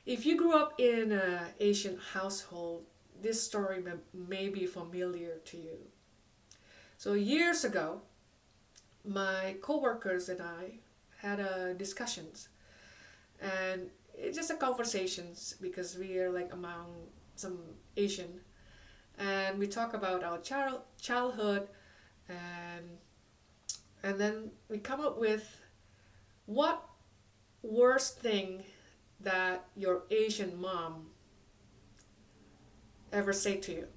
If you grew up in an Asian household, this story may be familiar to you. So years ago, my coworkers and I had discussions, and it's just a conversations because we are like among some Asian, and we talk about our childhood, and then we come up with what worst thing that your Asian mom ever say to you.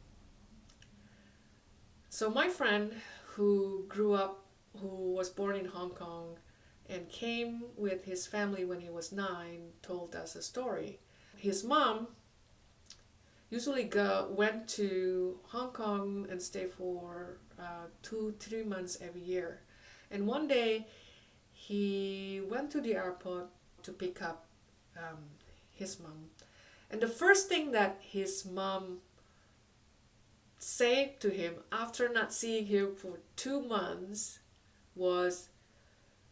So my friend who grew up, who was born in Hong Kong and came with his family when he was 9, told us a story. His mom usually went to Hong Kong and stay for 2-3 months every year. And one day he went to the airport to pick up um, his mom. And the first thing that his mom said to him after not seeing him for 2 months was,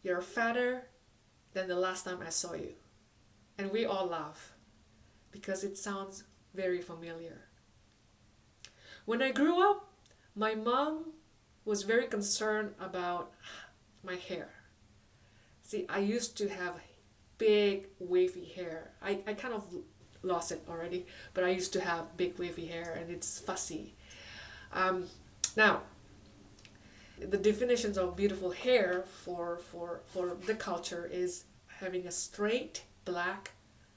"You're fatter than the last time I saw you." And we all laugh because it sounds very familiar. When I grew up, my mom was very concerned about my hair. See, I used to have big wavy hair. I kind of lost it already, but I used to have big wavy hair and it's fussy. Now, the definitions of beautiful hair for the culture is having a straight, black,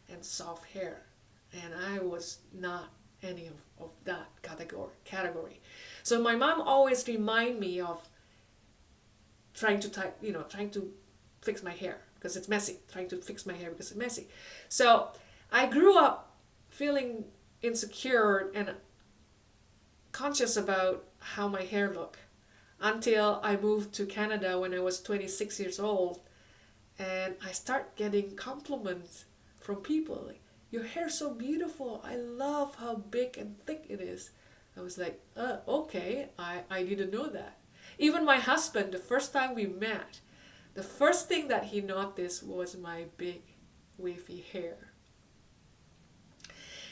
and soft hair. And I was not any of that category. So my mom always remind me of trying to fix my hair because it's messy. Trying to fix my hair because it's messy. So I grew up feeling insecure and conscious about how my hair looked until I moved to Canada when I was 26 years old, and I start getting compliments from people like, "Your hair's so beautiful. I love how big and thick it is." I was like, okay, I didn't know that. Even my husband, the first time we met, the first thing that he noticed was my big wavy hair.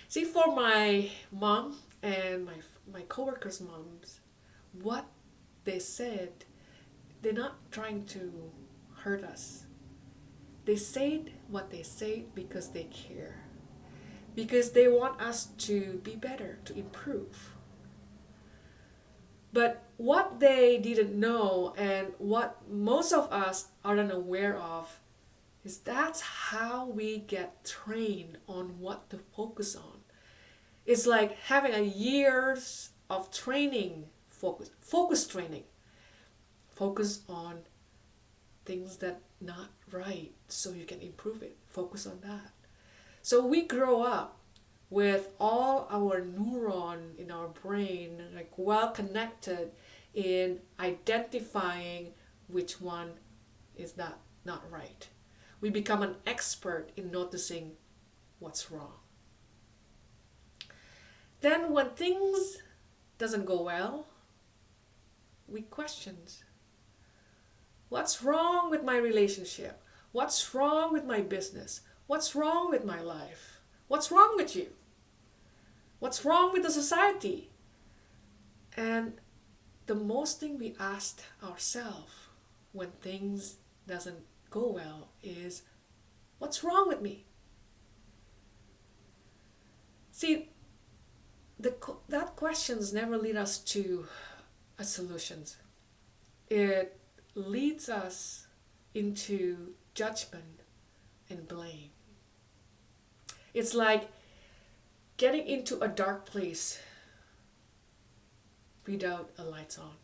See, for my mom and my coworkers' moms, what they said, they're not trying to hurt us. They said what they said because they care. Because they want us to be better, to improve. But what they didn't know and what most of us aren't aware of is that's how we get trained on what to focus on. It's like having a years of training, focus training. Focus on things that not right so you can improve it. Focus on that. So we grow up with all our neuron in our brain like well connected in identifying which one is not right. We become an expert in noticing what's wrong. Then when things doesn't go well, we question, what's wrong with my relationship? What's wrong with my business? What's wrong with my life? What's wrong with you? What's wrong with the society? And the most thing we ask ourselves when things doesn't go well is, what's wrong with me? See, that questions never lead us to a solutions. It leads us into judgment and blame. It's like getting into a dark place without a lights on.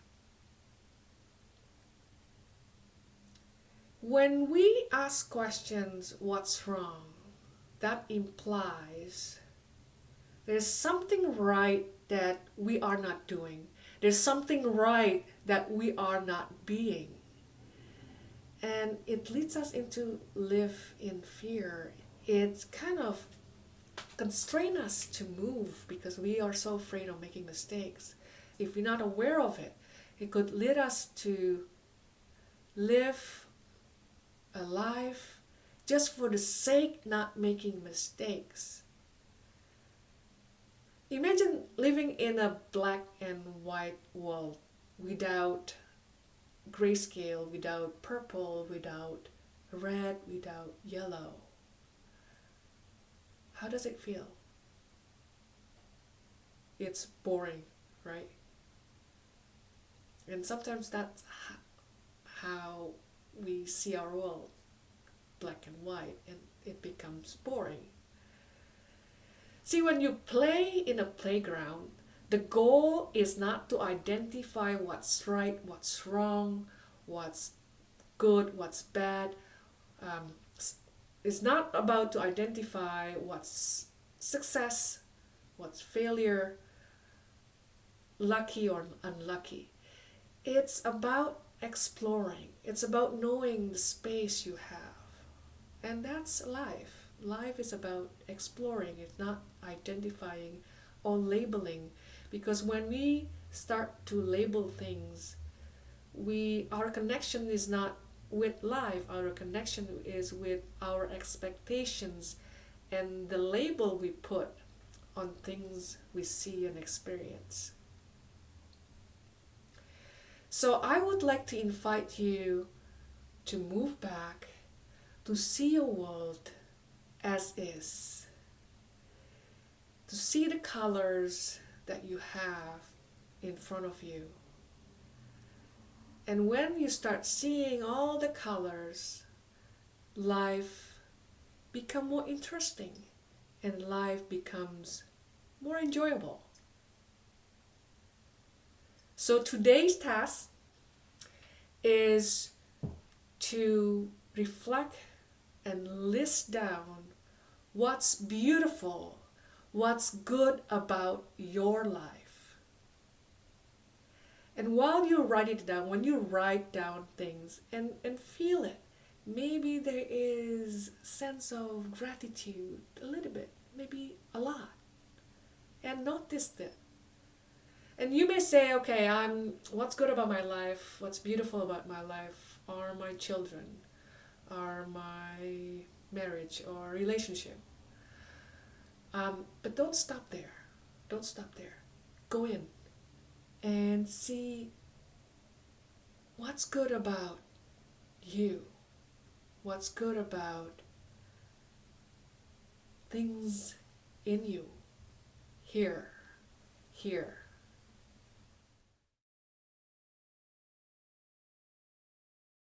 When we ask questions, what's wrong? That implies there's something right that we are not doing. There's something right that we are not being. And it leads us into live in fear. It's kind of constrain us to move because we are so afraid of making mistakes. If we're not aware of it, it could lead us to live a life just for the sake not making mistakes. Imagine living in a black and white world without grayscale, without purple, without red, without yellow. How does it feel? It's boring, right? And sometimes that's how we see our world, black and white, and it becomes boring. See, when you play in a playground, the goal is not to identify what's right, what's wrong, what's good, what's bad. Um, it's not about to identify what's success, what's failure, lucky or unlucky. It's about exploring. It's about knowing the space you have. And that's life. Life is about exploring. It's not identifying or labeling. Because when we start to label things, our connection is not with life. Our connection is with our expectations and the label we put on things we see and experience. So I would like to invite you to move back, to see your world as is, to see the colors that you have in front of you. And when you start seeing all the colors, life becomes more interesting and life becomes more enjoyable. So today's task is to reflect and list down what's beautiful, what's good about your life. And while you write it down, when you write down things and feel it, maybe there is a sense of gratitude, a little bit, maybe a lot. And notice that. And you may say, okay, what's good about my life, what's beautiful about my life are my children, are my marriage or relationship. But don't stop there. Don't stop there. Go in and see what's good about you, what's good about things in you, here,